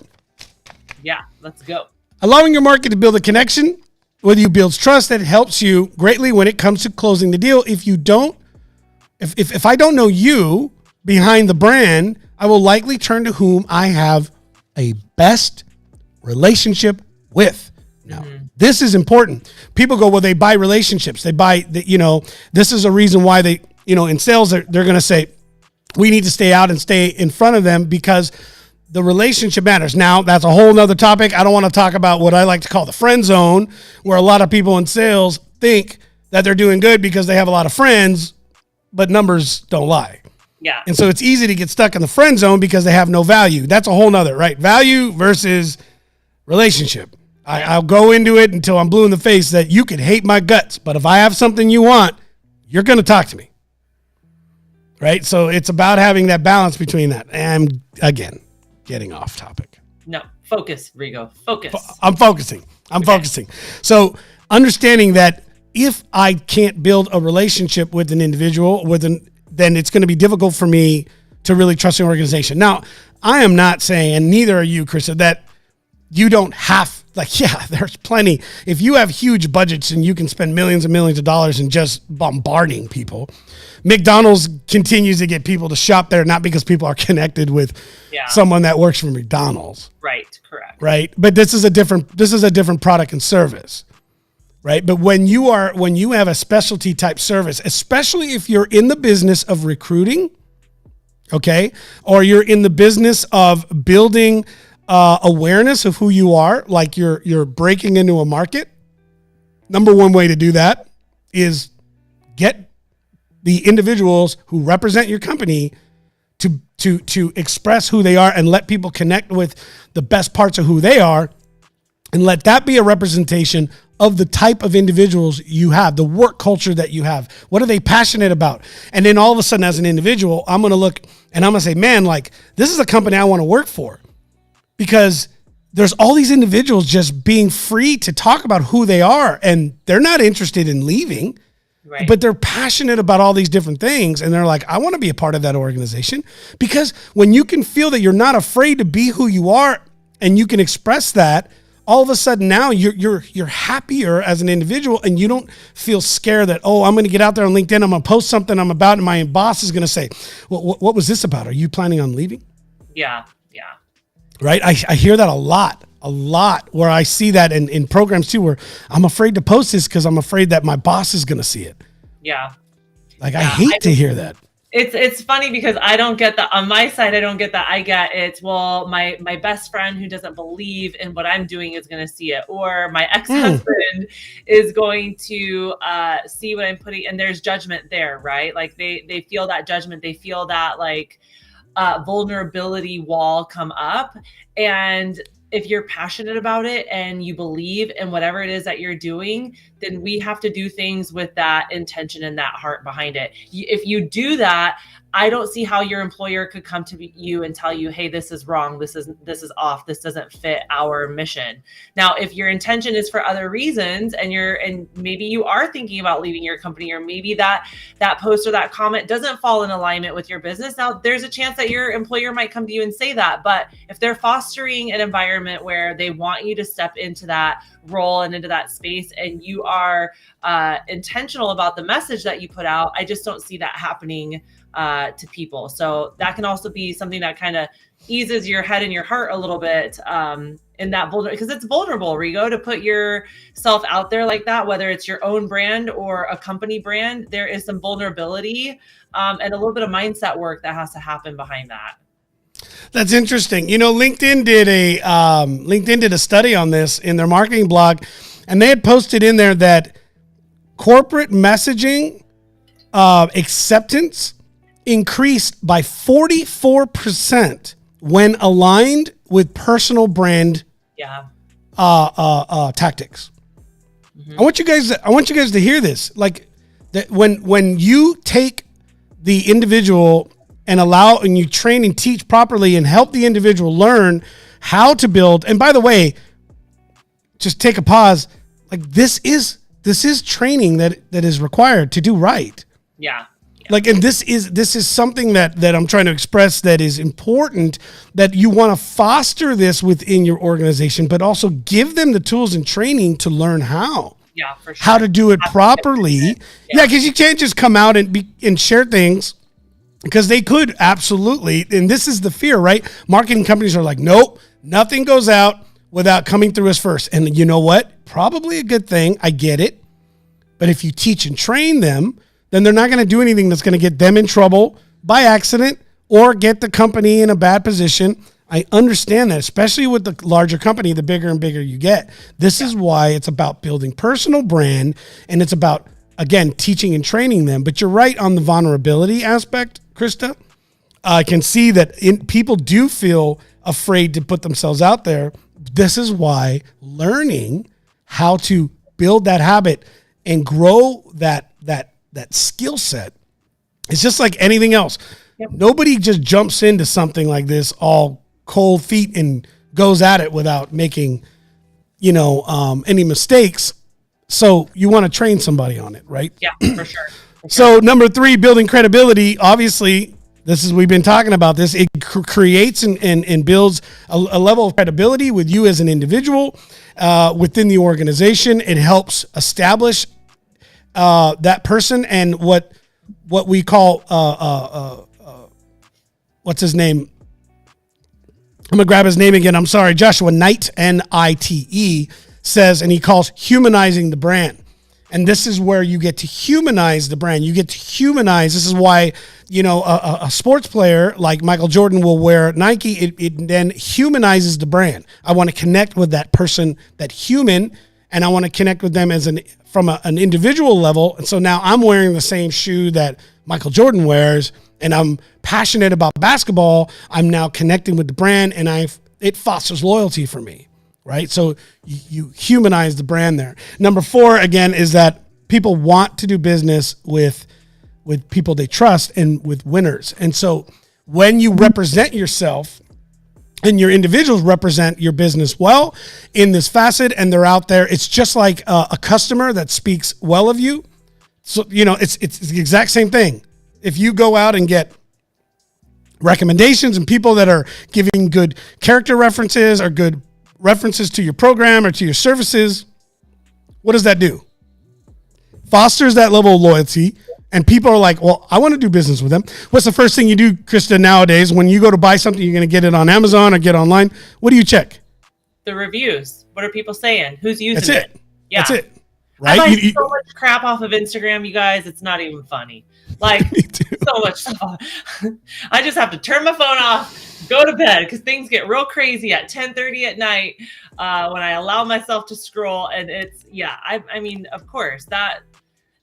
S2: Yeah, let's go.
S1: Allowing your market to build a connection with you builds trust that helps you greatly when it comes to closing the deal. If I don't know you behind the brand, I will likely turn to whom I have a best relationship with. Now, this is important. People go, well, they buy relationships. They buy, this is a reason why they, in sales, they're going to say, we need to stay out and stay in front of them because the relationship matters. Now, that's a whole nother topic. I don't want to talk about what I like to call the friend zone, where a lot of people in sales think that they're doing good because they have a lot of friends, but numbers don't lie.
S2: Yeah.
S1: And so it's easy to get stuck in the friend zone because they have no value. That's a whole nother, right? Value versus relationship. I'll go into it until I'm blue in the face that you could hate my guts, but if I have something you want, you're going to talk to me, right? So it's about having that balance between that. And again, getting off topic.
S2: No, focus, Rigo, focus.
S1: I'm focusing. So understanding that if I can't build a relationship with an individual, then it's going to be difficult for me to really trust an organization. Now, I am not saying, and neither are you, Krista, that you don't have, there's plenty. If you have huge budgets and you can spend millions and millions of dollars in just bombarding people, McDonald's continues to get people to shop there, not because people are connected with someone that works for McDonald's.
S2: Right, correct.
S1: Right. But this is a different product and service. Right. But when you have a specialty type service, especially if you're in the business of recruiting, okay, or you're in the business of building awareness of who you are, like you're breaking into a market. Number one way to do that is get the individuals who represent your company to express who they are and let people connect with the best parts of who they are, and let that be a representation of the type of individuals you have, the work culture that you have. What are they passionate about? And then all of a sudden, as an individual, I'm going to look and I'm going to say, man, this is a company I want to work for. Because there's all these individuals just being free to talk about who they are, and they're not interested in leaving, right, but they're passionate about all these different things. And they're like, I want to be a part of that organization. Because when you can feel that you're not afraid to be who you are and you can express that all of a sudden now you're happier as an individual, and you don't feel scared that, oh, I'm going to get out there on LinkedIn, I'm going to post something I'm about, and my boss is going to say, well, what was this about? Are you planning on leaving?
S2: Yeah.
S1: Right. I hear that a lot where I see that in programs too, where I'm afraid to post this because I'm afraid that my boss is going to see it.
S2: Yeah.
S1: Like, I hate to hear that.
S2: It's funny because I don't get that on my side. I don't get that. I get it's, well, my best friend who doesn't believe in what I'm doing is going to see it, or my ex-husband is going to see what I'm putting, and there's judgment there, right? Like they feel that judgment. They feel that like vulnerability wall come up. And if you're passionate about it and you believe in whatever it is that you're doing, then we have to do things with that intention and that heart behind it. If you do that, I don't see how your employer could come to you and tell you, hey, this is wrong. This is off. This doesn't fit our mission. Now, if your intention is for other reasons and maybe you are thinking about leaving your company, or maybe that post or that comment doesn't fall in alignment with your business, now there's a chance that your employer might come to you and say that. But if they're fostering an environment where they want you to step into that role and into that space, and you are intentional about the message that you put out, I just don't see that happening to people. So that can also be something that kind of eases your head and your heart a little bit in that because it's vulnerable, Rigo, to put yourself out there like that, whether it's your own brand or a company brand. There is some vulnerability and a little bit of mindset work that has to happen behind that.
S1: That's interesting. You know, LinkedIn did a study on this in their marketing blog, and they had posted in there that corporate messaging acceptance increased by 44% when aligned with personal brand tactics. Mm-hmm. I want you guys to hear this. Like that when you take the individual and you train and teach properly and help the individual learn how to build. And by the way, just take a pause. Like this is training that is required to do right.
S2: Yeah.
S1: Like, and this is something that I'm trying to express that is important, that you want to foster this within your organization, but also give them the tools and training to learn how.
S2: Yeah, for sure.
S1: How to do it properly. Yeah, because you can't just come out and share things, because they could absolutely, and this is the fear, right? Marketing companies are like, nope, nothing goes out without coming through us first. And you know what? Probably a good thing. I get it. But if you teach and train them, then they're not going to do anything that's going to get them in trouble by accident or get the company in a bad position. I understand that, especially with the larger company, the bigger and bigger you get. This is why it's about building personal brand, and it's about, again, teaching and training them. But you're right on the vulnerability aspect, Krista. I can see that people do feel afraid to put themselves out there. This is why learning how to build that habit and grow that skill set is just like anything else. Yep. Nobody just jumps into something like this all cold feet and goes at it without making, any mistakes. So you want to train somebody on it, right?
S2: Yeah, for sure.
S1: So number 3, building credibility. Obviously, we've been talking about this. It creates and builds a level of credibility with you as an individual within the organization. It helps establish that person and what we call what's his name? I'm gonna grab his name again. I'm sorry, Joshua Knight, Nite, says, and he calls humanizing the brand. And this is where you get to humanize the brand. You get to humanize. This is why, a sports player like Michael Jordan will wear Nike. It then humanizes the brand. I want to connect with that person, that human, and I want to connect with them from an individual level. And so now I'm wearing the same shoe that Michael Jordan wears, and I'm passionate about basketball. I'm now connecting with the brand, and it fosters loyalty for me, right? So you humanize the brand there. Number 4, again, is that people want to do business with people they trust and with winners. And so when you represent yourself and your individuals represent your business well in this facet, and they're out there, it's just like a customer that speaks well of you. So, it's the exact same thing. If you go out and get recommendations and people that are giving good character references or good references to your program or to your services, what does that do? Fosters that level of loyalty, and people are like, well, I want to do business with them. What's the first thing you do, Krista, nowadays when you go to buy something, you're going to get it on Amazon or get online? What do you check?
S2: The reviews. What are people saying? Who's using
S1: That's
S2: it?
S1: Yeah. That's it. Right?
S2: I buy so much crap off of Instagram, you guys. It's not even funny. Like, so much stuff. I just have to turn my phone off, go to bed, because things get real crazy at 10:30 at night when I allow myself to scroll. And it's, I mean, of course, that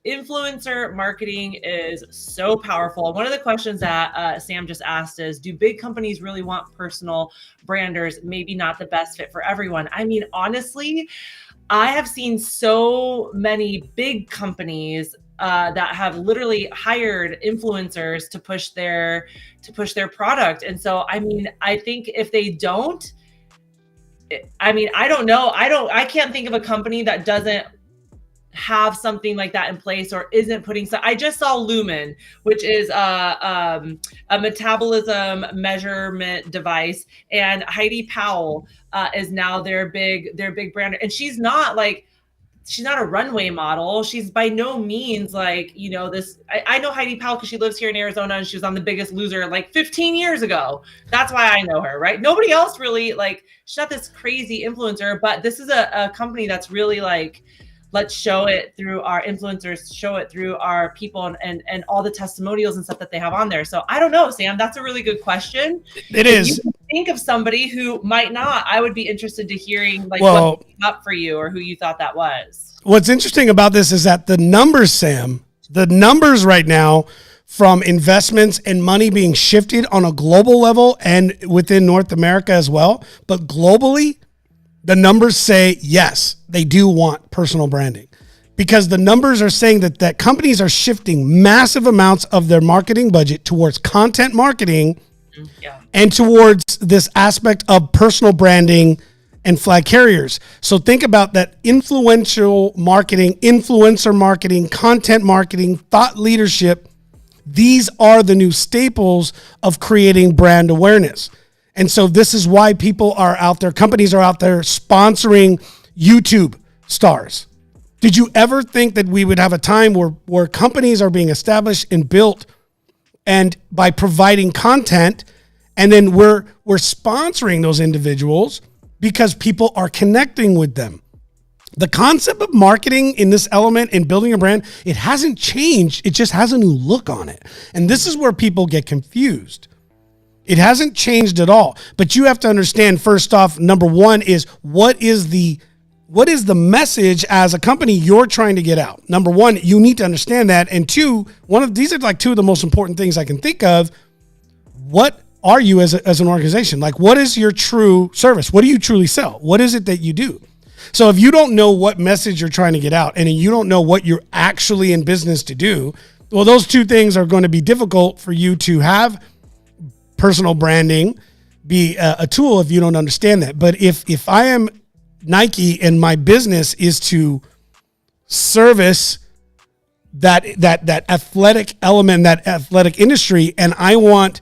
S2: influencer marketing is so powerful. One of the questions that Sam just asked is, do big companies really want personal branders? Maybe not the best fit for everyone. I mean, honestly, I have seen so many big companies that have literally hired influencers to push their product. And so, I mean, I think if they don't, I mean, I don't know. I can't think of a company that doesn't have something like that in place or isn't putting some. I just saw Lumen, which is a metabolism measurement device, and Heidi Powell is now their big brand. And she's not a runway model. She's by no means like, you know, this. I know Heidi Powell because she lives here in Arizona, and she was on The Biggest Loser like 15 years ago. That's why I know her, right? Nobody else really, like, she's not this crazy influencer, but this is a company that's really like, let's show it through our influencers, show it through our people and all the testimonials and stuff that they have on there. So I don't know, Sam, that's a really good question.
S1: It is.
S2: You think of somebody who might not, I would be interested to hearing like what came up for you or who you thought that was.
S1: What's interesting about this is that the numbers, Sam, right now from investments and money being shifted on a global level and within North America as well, but globally, the numbers say, yes, they do want personal branding, because the numbers are saying that companies are shifting massive amounts of their marketing budget towards content marketing and towards this aspect of personal branding and flag carriers. So think about that: influential marketing, influencer marketing, content marketing, thought leadership. These are the new staples of creating brand awareness. And so this is why people are out there, companies are out there sponsoring YouTube stars. Did you ever think that we would have a time where companies are being established and built and by providing content, and then we're sponsoring those individuals because people are connecting with them? The concept of marketing in this element and building a brand, it hasn't changed. It just has a new look on it. And this is where people get confused. It hasn't changed at all. But you have to understand, first off, number one is what is the message as a company you're trying to get out? Number one, you need to understand that. And two, these are like two of the most important things I can think of. What are you as an organization? Like, what is your true service? What do you truly sell? What is it that you do? So if you don't know what message you're trying to get out, and you don't know what you're actually in business to do, well, those two things are going to be difficult for you to have personal branding be a tool if you don't understand that. But if I am Nike and my business is to service that athletic element, that athletic industry, and I want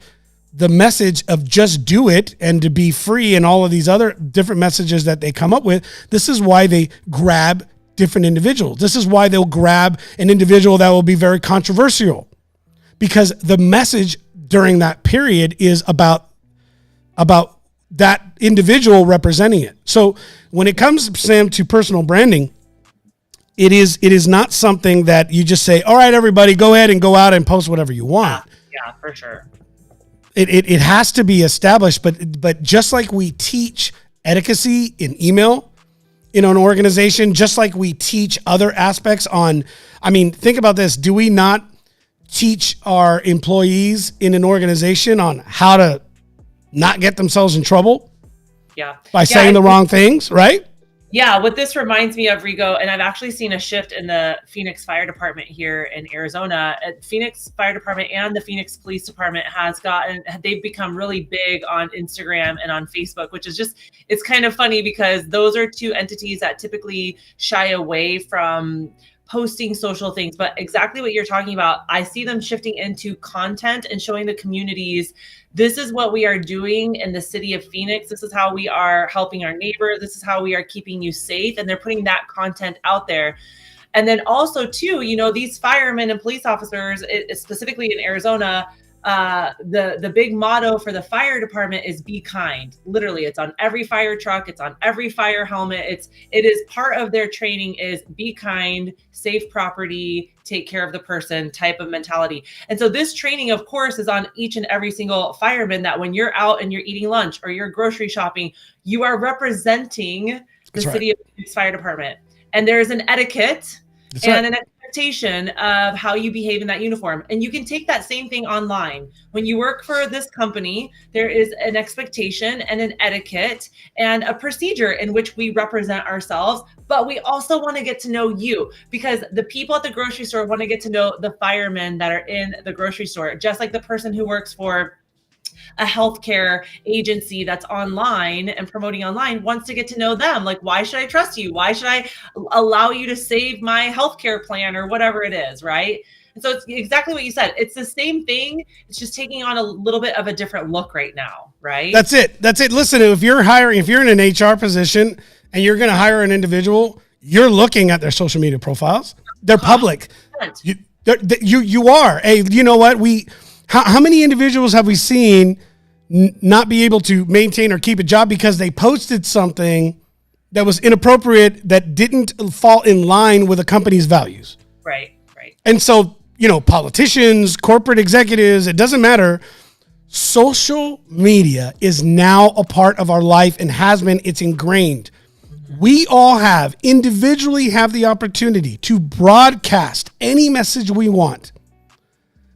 S1: the message of just do it and to be free and all of these other different messages that they come up with, this is why they grab different individuals. This is why they'll grab an individual that will be very controversial, because the message during that period is about that individual representing it. So when it comes, Sam, to personal branding, it is not something that you just say, all right, everybody, go ahead and go out and post whatever you want.
S2: Yeah, for sure.
S1: It has to be established, but just like we teach etiquette in email in an organization, just like we teach other aspects think about this. Do we not teach our employees in an organization on how to not get themselves in trouble? By saying the wrong things, right?
S2: Yeah, what this reminds me of, Rigo, and I've actually seen a shift in the Phoenix Fire Department here in Arizona. Phoenix Fire Department and the Phoenix Police Department they've become really big on Instagram and on Facebook, which is it's kind of funny because those are two entities that typically shy away from posting social things, but exactly what you're talking about. I see them shifting into content and showing the communities, this is what we are doing in the city of Phoenix. This is how we are helping our neighbors. This is how we are keeping you safe. And they're putting that content out there. And then also too, you know, these firemen and police officers, specifically in Arizona, the big motto for the fire department is be kind. Literally, it's on every fire truck, it's on every fire helmet. It is part of their training is be kind, safe property, take care of the person type of mentality. And so this training, of course, is on each and every single fireman, that when you're out and you're eating lunch or you're grocery shopping, you are representing the city of Phoenix Fire Department. And there's an etiquette and an expectation of how you behave in that uniform. And you can take that same thing online. When you work for this company, there is an expectation and an etiquette and a procedure in which we represent ourselves, but we also want to get to know you, because the people at the grocery store want to get to know the firemen that are in the grocery store, just like the person who works for a healthcare agency that's online and promoting online wants to get to know them. Like, why should I trust you? Why should I allow you to save my healthcare plan or whatever it is, right? And so it's exactly what you said. It's the same thing. It's just taking on a little bit of a different look right now, right?
S1: That's it. Listen, if you're in an HR position and you're going to hire an individual, you're looking at their social media profiles. They're public. You are. Hey, you know what? How many individuals have we seen not be able to maintain or keep a job because they posted something that was inappropriate, that didn't fall in line with a company's values?
S2: Right.
S1: And so, you know, politicians, corporate executives, it doesn't matter. Social media is now a part of our life and has been. It's ingrained. We all individually have the opportunity to broadcast any message we want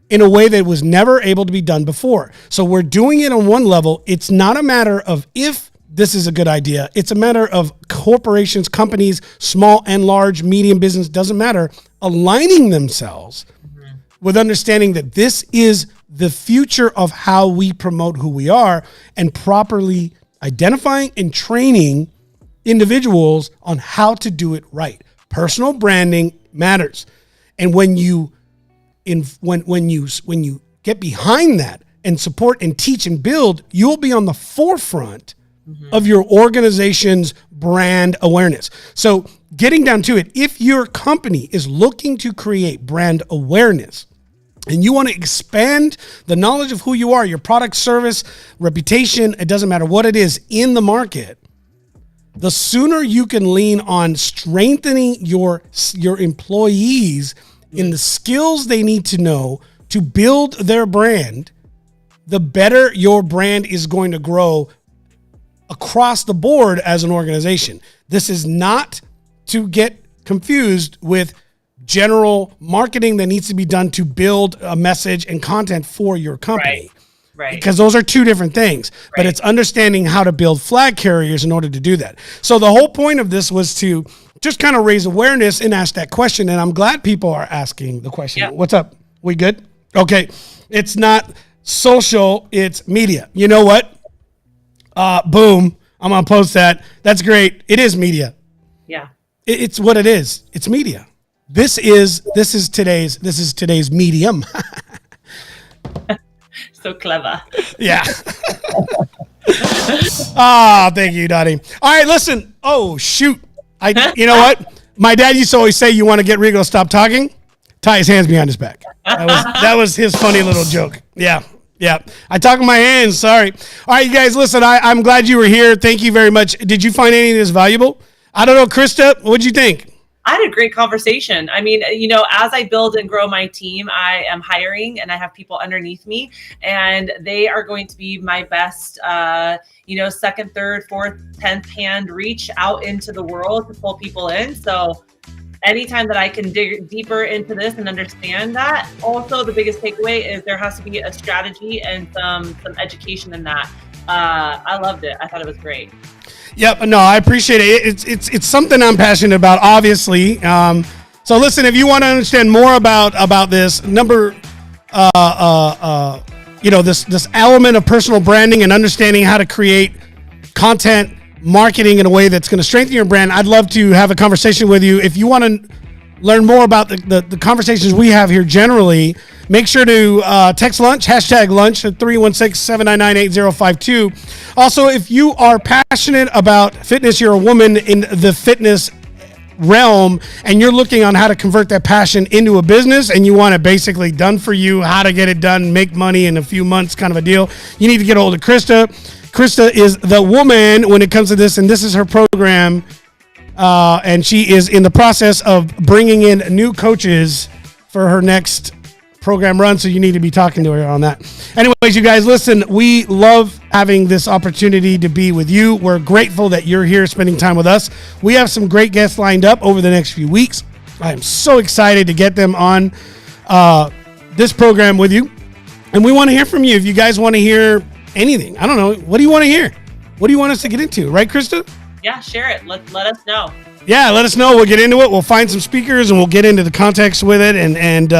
S1: in a way that was never able to be done before. So we're doing it on one level. It's not a matter of if this is a good idea. It's a matter of corporations, companies, small and large, medium business, doesn't matter, aligning themselves with understanding that this is the future of how we promote who we are, and properly identifying and training individuals on how to do it right. Personal branding matters. And when you get behind that and support and teach and build, you'll be on the forefront of your organization's brand awareness. So getting down to it, if your company is looking to create brand awareness and you want to expand the knowledge of who you are, your product, service, reputation, it doesn't matter what it is in the market, the sooner you can lean on strengthening your employees in the skills they need to know to build their brand, the better your brand is going to grow across the board as an organization. This is not to get confused with general marketing that needs to be done to build a message and content for your company. Right. Because those are two different things. Right. But it's understanding how to build flag carriers in order to do that. So the whole point of this was to just kind of raise awareness and ask that question. And I'm glad people are asking the question. Yep. What's up? We good? Okay. It's not social, it's media. You know what? Boom. I'm going to post that. That's great. It is media.
S2: Yeah.
S1: It's what it is. It's media. This is today's medium.
S2: So clever.
S1: Yeah. Thank you, Dottie. All right, listen. Oh, shoot. You know what? My dad used to always say, you want to get Regal to stop talking? Tie his hands behind his back. That was his funny little joke. Yeah. I talk with my hands. Sorry. All right, you guys, listen, I'm glad you were here. Thank you very much. Did you find any of this valuable? I don't know, Krista, what'd you think?
S2: I had a great conversation. I mean, you know, as I build and grow my team, I am hiring and I have people underneath me, and they are going to be my best, second, third, fourth, 10th hand reach out into the world to pull people in. So anytime that I can dig deeper into this and understand that, also the biggest takeaway is there has to be a strategy and some education in that. I loved it. I thought it was great.
S1: Yep. No, I appreciate it. It's something I'm passionate about, obviously. So listen, if you want to understand more about this this element of personal branding and understanding how to create content marketing in a way that's going to strengthen your brand, I'd love to have a conversation with you. If you want to learn more about the conversations we have here generally, make sure to text lunch, hashtag lunch at 316-799-8052. Also, if you are passionate about fitness, you're a woman in the fitness realm and you're looking on how to convert that passion into a business and you want it basically done for you, how to get it done, make money in a few months kind of a deal, you need to get a hold of Krista. Krista is the woman when it comes to this, and this is her program. And she is in the process of bringing in new coaches for her next program run. So you need to be talking to her on that. Anyways, you guys, listen, we love having this opportunity to be with you. We're grateful that you're here spending time with us. We have some great guests lined up over the next few weeks. I am so excited to get them on this program with you. And we want to hear from you. If you guys want to hear anything, I don't know. What do you want to hear? What do you want us to get into? Right, Krista?
S2: Yeah, share it. Let us know.
S1: Yeah, let us know. We'll get into it. We'll find some speakers and we'll get into the context with it. And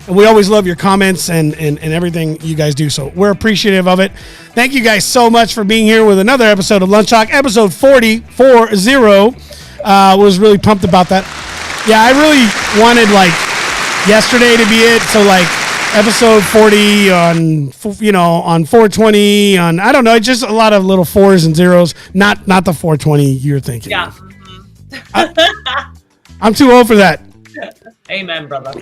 S1: we always love your comments and everything you guys do. So we're appreciative of it. Thank you guys so much for being here with another episode of Lunch Talk, episode 40. Was really pumped about that. Yeah, I really wanted like yesterday to be it. So like episode 40 on 420 on, I don't know, just a lot of little fours and zeros, not the 420 you're thinking.
S2: Yeah.
S1: I'm too old for that.
S2: Amen, brother.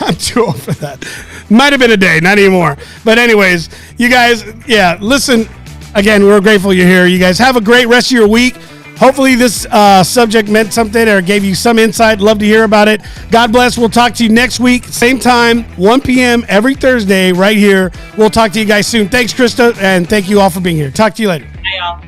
S1: I'm too old for that. Might have been a day, not anymore. But anyways, you guys, yeah, listen, again, we're grateful you're here. You guys have a great rest of your week. Hopefully this subject meant something or gave you some insight. Love to hear about it. God bless. We'll talk to you next week. Same time, 1 p.m. every Thursday right here. We'll talk to you guys soon. Thanks, Krista, and thank you all for being here. Talk to you later.
S2: Bye, y'all.